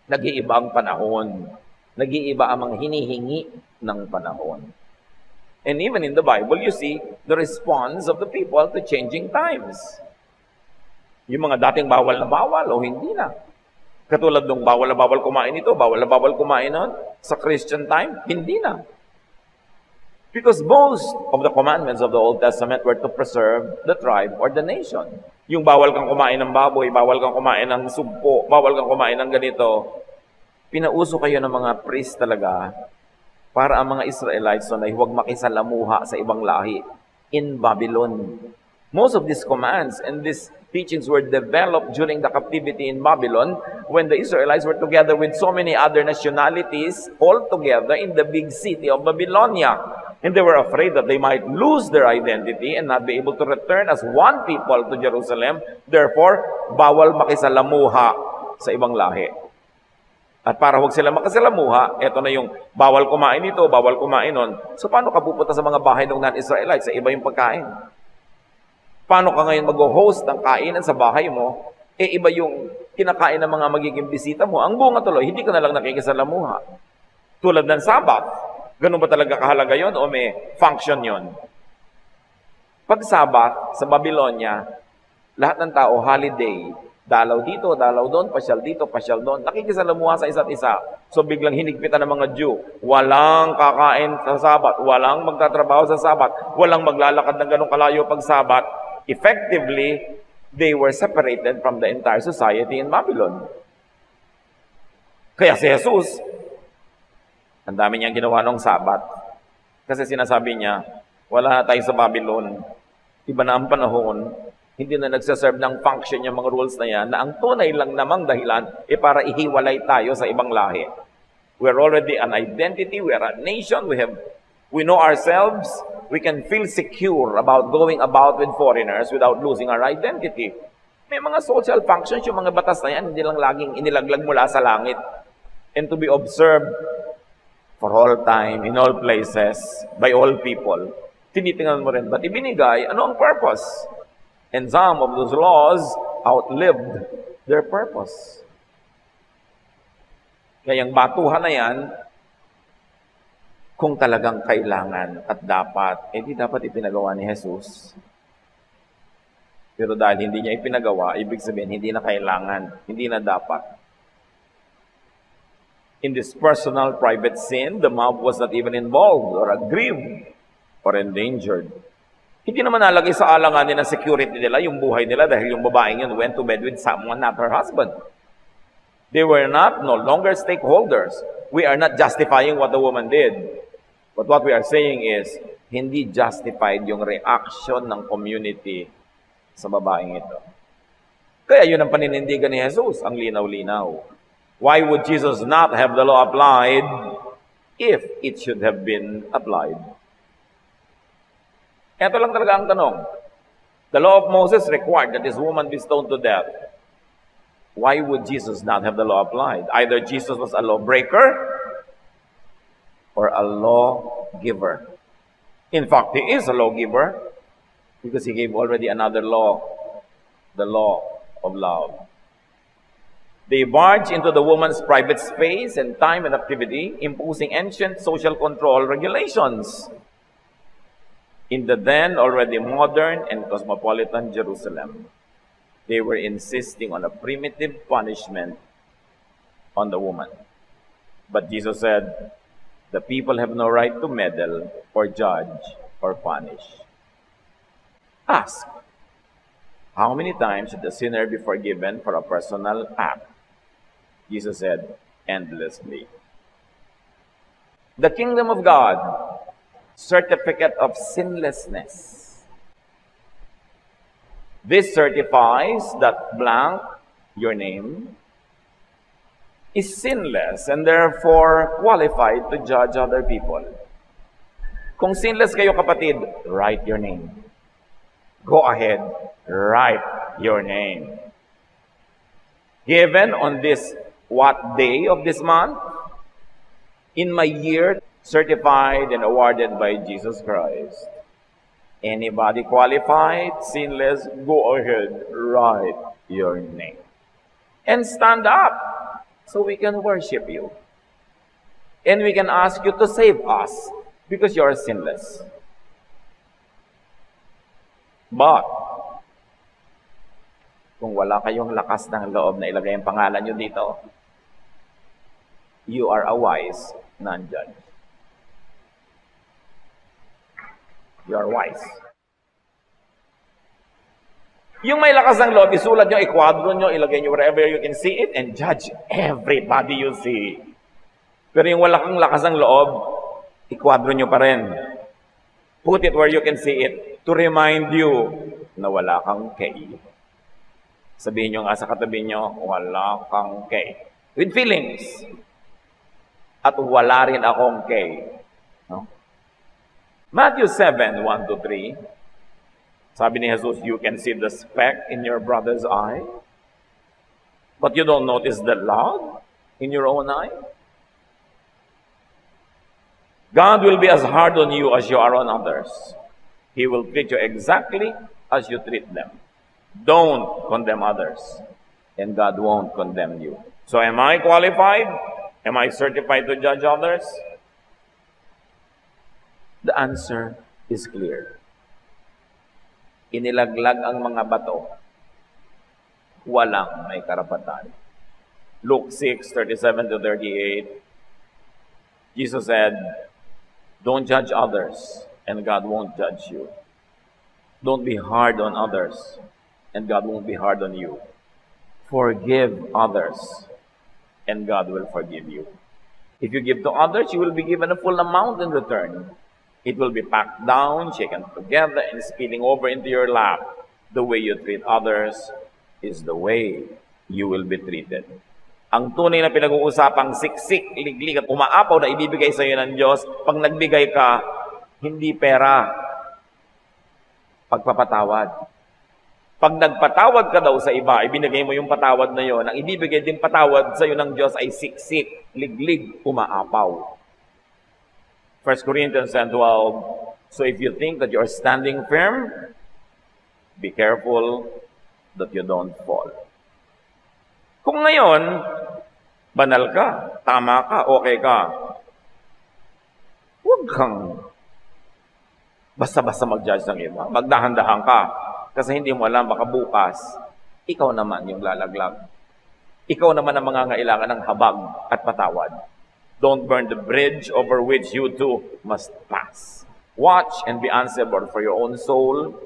Nag-iiba ang panahon. Nag-iiba ang mga hinihingi ng panahon. And even in the Bible, you see the response of the people to changing times. Yung mga dating bawal na bawal o hindi na. Katulad nung bawal na bawal kumain ito, bawal na bawal kumain nun, sa Christian time, hindi na. Because most of the commandments of the Old Testament were to preserve the tribe or the nation. Yung bawal kang kumain ng baboy, bawal kang kumain ng sugpo, bawal kang kumain ng ganito, pinauso kayo ng mga priest talaga para ang mga Israelites ay huwag makisalamuha sa ibang lahi in Babylon. Most of these commands and these teachings were developed during the captivity in Babylon when the Israelites were together with so many other nationalities all together in the big city of Babylonia. And they were afraid that they might lose their identity and not be able to return as one people to Jerusalem. Therefore, bawal makisalamuha sa ibang lahi. At para huwag sila makisalamuha, eto na yung bawal kumain ito, bawal kumain nun. So paano ka pupunta sa mga bahay ng non-Israelites? Sa iba yung pagkain. Paano ka ngayon mag-host ng kainan sa bahay mo? Iba yung kinakain ng mga magiging bisita mo. Ang bunga tuloy, hindi ka na lang nakikisalamuha. Tulad ng Sabbath. Ganun ba talaga kahalaga yon o may function yon? Pag Sabbath sa Babylonia, lahat ng tao, holiday, dalaw dito, dalaw doon, pasyal dito, pasyal doon, nakikisalamuha sa isa't isa. So biglang hinigpitan ng mga Jew, walang kakain sa Sabbath, walang magtatrabaho sa Sabbath, walang maglalakad ng ganong kalayo pag Sabbath. Effectively, they were separated from the entire society in Babylon. Kaya si Jesus, ang dami niyang ginawa ng Sabat. Kasi sinasabi niya, wala na tayo sa Babylon. Iba na ang panahon. Hindi na nagsaserve ng function yung mga rules na yan, na ang tunay lang namang dahilan para ihiwalay tayo sa ibang lahi. We're already an identity, we are a nation, we know ourselves, we can feel secure about going about with foreigners without losing our identity. May mga social functions, yung mga batas na yan, hindi lang laging inilaglag mula sa langit. And to be observed for all time, in all places, by all people. Tinitingnan mo rin, ba't ibinigay? Ano ang purpose? And some of those laws outlived their purpose. Kaya yung batuhan na yan, kung talagang kailangan at dapat, di dapat ipinagawa ni Jesus. Pero dahil hindi niya ipinagawa, ibig sabihin, hindi na kailangan, hindi na dapat. In this personal, private sin, the mob was not even involved or aggrieved or endangered. Hindi naman nalagay sa alanganin ng security nila yung buhay nila dahil yung babaeng yun went to bed with someone, not her husband. They were no longer stakeholders. We are not justifying what the woman did. But what we are saying is, hindi justified yung reaction ng community sa babaeng ito. Kaya yun ang paninindigan ni Jesus, ang linaw-linaw. Why would Jesus not have the law applied if it should have been applied? Ito lang talaga ang tanong. The law of Moses required that this woman be stoned to death. Why would Jesus not have the law applied? Either Jesus was a lawbreaker or a lawgiver. In fact, he is a lawgiver because he gave already another law, the law of love. They barged into the woman's private space and time and activity, imposing ancient social control regulations in the then already modern and cosmopolitan Jerusalem. They were insisting on a primitive punishment on the woman. But Jesus said, the people have no right to meddle or judge or punish. Ask, how many times should the sinner be forgiven for a personal act? Jesus said, endlessly. The kingdom of God, certificate of sinlessness. This certifies that blank, your name, is sinless and therefore qualified to judge other people. Kung sinless kayo kapatid, write your name. Go ahead, write your name. Given on this what day of this month? In my year, certified and awarded by Jesus Christ. Anybody qualified, sinless, go ahead, write your name. And stand up so we can worship you. And we can ask you to save us. because you are sinless. But, kung wala kayong lakas ng loob na ilagay ang pangalan nyo dito, you are a wise non-judge. You are wise. Yung may lakas ng loob, isulat nyo, ikwadro nyo, ilagay nyo wherever you can see it, and judge everybody you see. Pero yung wala kang lakas ng loob, ikwadro nyo pa rin. Put it where you can see it to remind you na wala kang kay. Sabihin nyo nga sa katabi nyo, wala kang kay. With feelings. At wala rin akong kay. No? Matthew 7, 1-3. Sabi ni Jesus, you can see the speck in your brother's eye, but you don't notice the log in your own eye. God will be as hard on you as you are on others. He will treat you exactly as you treat them. Don't condemn others, and God won't condemn you. So am I qualified? Am I certified to judge others? The answer is clear. Inilaglag ang mga bato, walang may karapatan. Luke 6:37-38, Jesus said, don't judge others, and God won't judge you. Don't be hard on others, and God won't be hard on you. Forgive others, and God will forgive you. If you give to others, you will be given a full amount in return. It will be packed down, shaken together, and spilling over into your lap. The way you treat others is the way you will be treated. Ang tunay na pinag-uusapang siksik, liglig at umaapaw na ibibigay sa iyo ng Diyos, pag nagbigay ka, hindi pera, pagpapatawad. Pag nagpatawad ka daw sa iba, ibinigay mo yung patawad na yon, ang ibibigay din patawad sa iyo ng Diyos ay siksik, liglig, umaapaw. 1 Corinthians 10:12. So if you think that you are standing firm, be careful that you don't fall. Kung ngayon, banal ka, tama ka, okay ka, huwag kang basta-basta mag-judge ng iba. Magdahan-dahan ka. Kasi hindi mo alam, baka bukas, ikaw naman yung lalaglag. Ikaw naman ang mangangailangan ng habag at patawad. Don't burn the bridge over which you too must pass. Watch and be answerable for your own soul.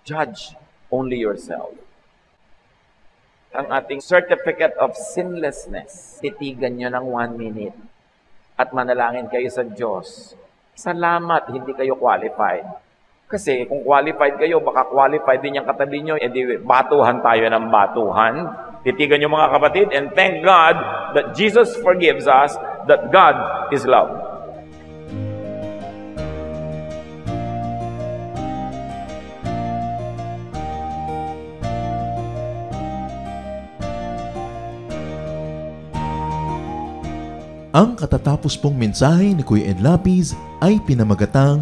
Judge only yourself. Ang ating certificate of sinlessness, titigan nyo ng 1 minute at manalangin kayo sa Diyos. Salamat, hindi kayo qualified. Kasi kung qualified kayo, baka qualified din yung katabi nyo, edi batuhan tayo ng batuhan. Titigan nyo mga kapatid, and thank God that Jesus forgives us, that God is love. Ang katatapos pong mensahe ni Kuya Ed Lapis ay pinamagatang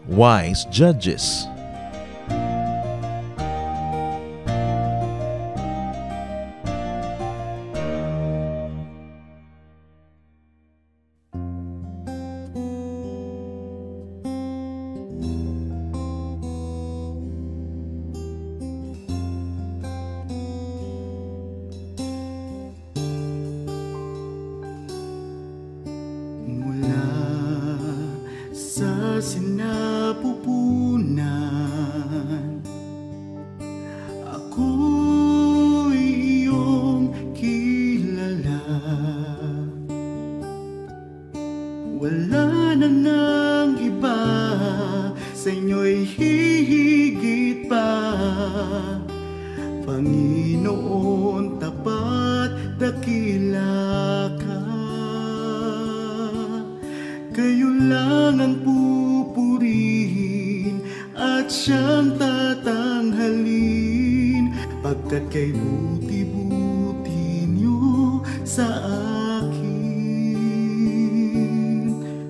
Wise Judges. Sinapupunan, ako'y iyong kilala. Wala na nang iba, sa inyo'y hihigit pa. Panginoon, tapat, dakila ka. Kayo lang ang pupurihin at siyang tatanghalin, pagkat kay buti-buti niyo sa akin.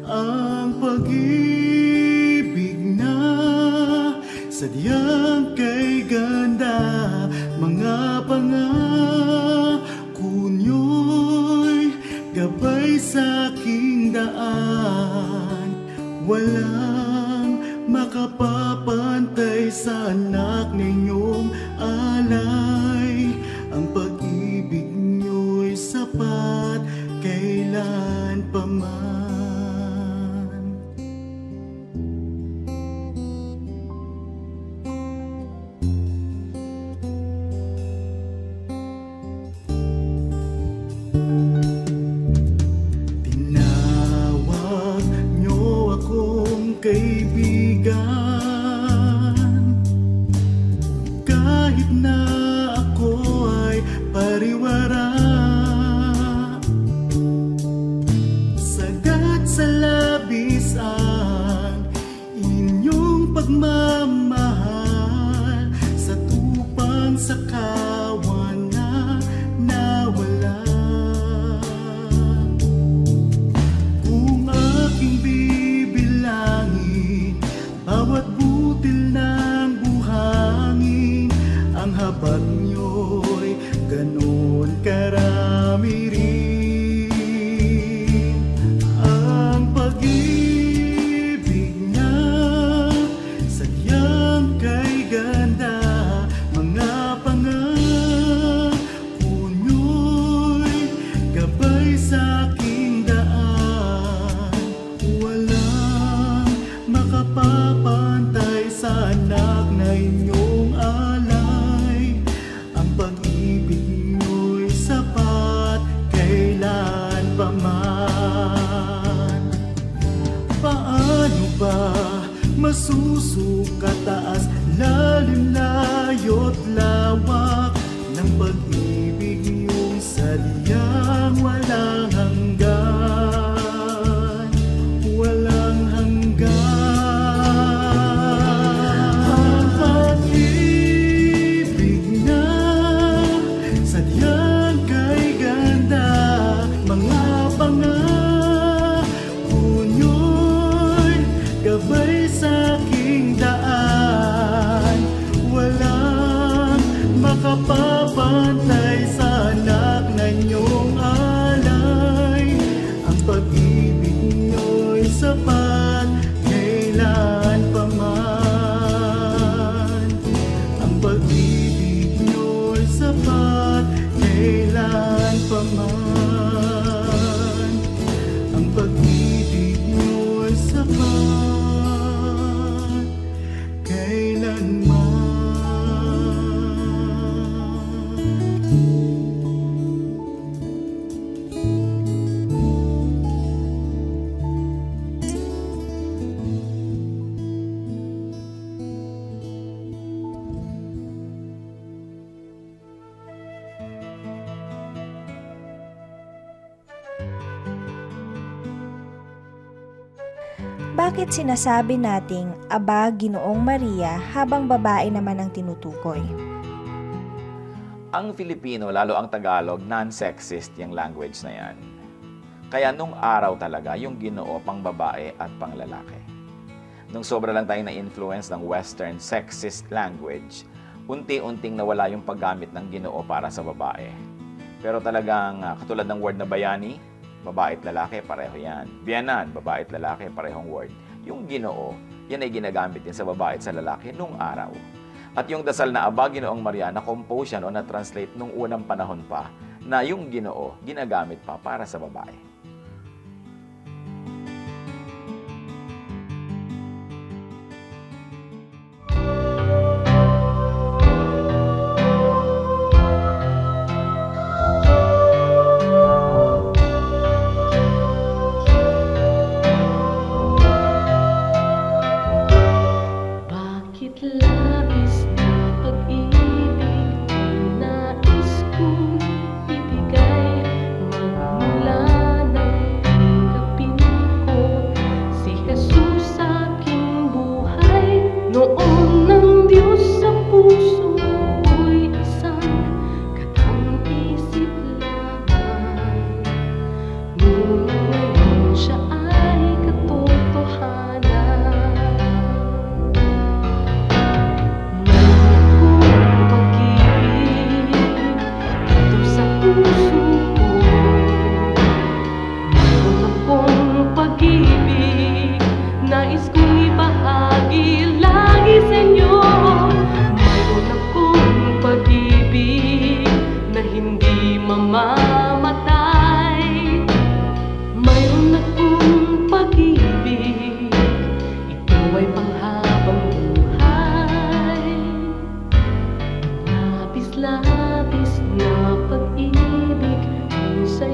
Ang pag-ibig na sadyang kay ganda, mga pangako niyo'y gabay sa akin. daan. Walang makapapantay sa anak ninyong alay. Ang pag-ibig niyo'y sapat kailan pa man. Tinawag niyo akong kaibigan, kahit na ako ay pariwara. Sagat sa labis ang inyong pagmamahal, sa tupang sa kawan na nawala. Kung aking bibilangin bawat butil ng buhangin, ang habag niyo'y ganon karami rin. Ang pag-ibig niya sadyang kay ganda, mga pangako niyo'y gabay sa aking daan. Walang makapapantay sa anak na inyong alay. Ang pag-ibig niyo'y sapat kailan pa man. Paano ba masusukat taas, lalim, layo't lawak ng pag-ibig niyong sadyang walang hanggan, walang hanggan. Ang pag-ibig na sadyang kay ganda, mga pangako niyo'y gabay sa aking daan. Walang makapapantay sa anak na inyong alay. Ang pag-ibig niyo'y sapat kailan pa man. Ang pag-ibig niyo'y sapat kailan pa man. Ang pag-ibig niyo'y sapat kailanman. Bakit sinasabi nating Aba, Ginoong Maria habang babae naman ang tinutukoy? Ang Filipino, lalo ang Tagalog, non-sexist yung language na yan. Kaya nung araw talaga, yung Ginoo pang babae at pang lalaki. Nung sobra lang tayo na-influence ng Western sexist language, unti-unting nawala yung paggamit ng Ginoo para sa babae. Pero talagang katulad ng word na bayani, babae at lalaki, pareho yan. Biyanan, babae at lalaki, parehong word. Yung Ginoo, yan ay ginagamit din sa babae at sa lalaki nung araw. At yung dasal na Aba, Ginoong Maria, na-compose yan o na-translate nung unang panahon pa, na yung Ginoo, ginagamit pa para sa babae. Nais kong ibigay magmula na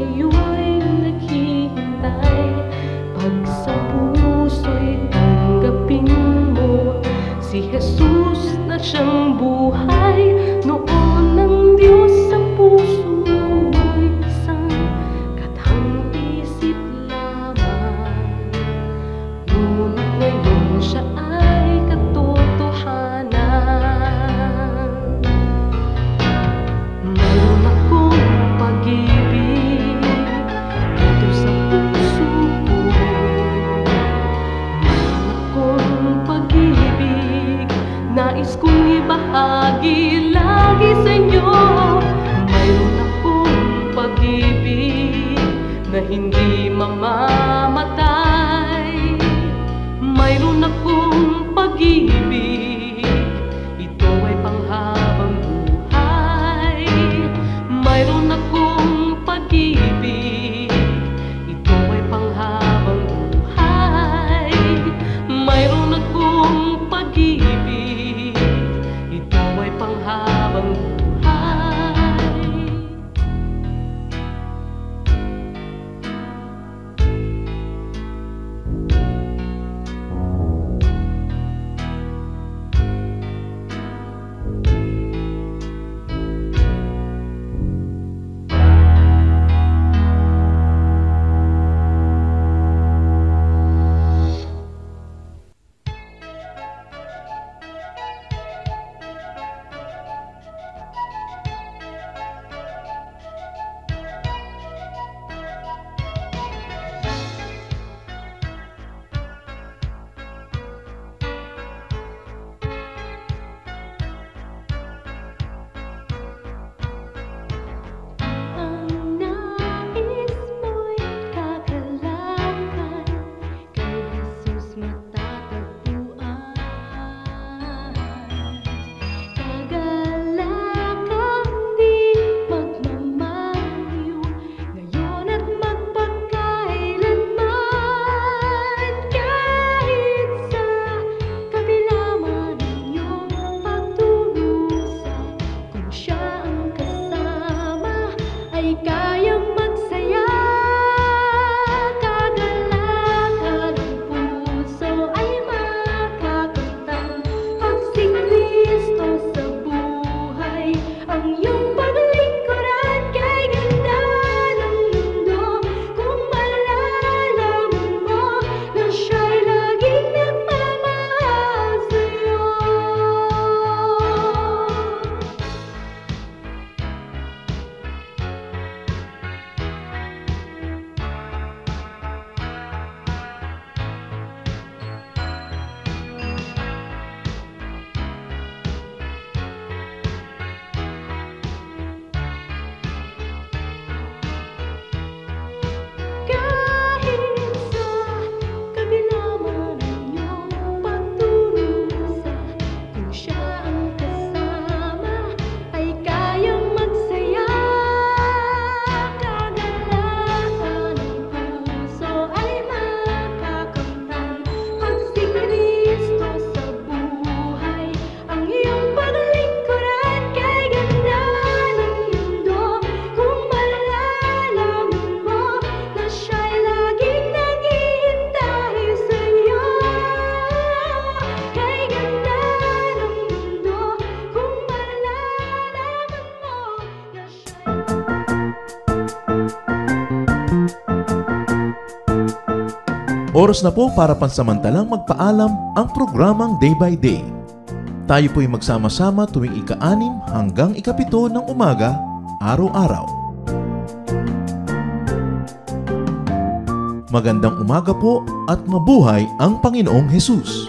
sa'yo'y naghihintay. Pag sa puso'y tanggapin mo si Jesus na siyang buhay. Noon ng Diyos sa puso'y isang katang isip lamang. Ngunit ngayon siya ay katotohanan. Mayroon akong pag-ibig dito sa puso ko. Mayroon akong pag-ibig nais kong ibahagi lagi sa inyo. Mayroon akong pag-ibig na hindi mamamatay. Mayroon akong pag-ibig, ito ay panghabang buhay. Mayroon akong pag-ibig, ito ay panghabang buhay. Mayroon akong pag-ibig, ito ay panghabang buhay. Oras na po para pansamantalang magpaalam ang programang Day by Day. Tayo po'y magsama-sama tuwing ika-6 hanggang ika-7 ng umaga, araw-araw. Magandang umaga po at mabuhay ang Panginoong Hesus!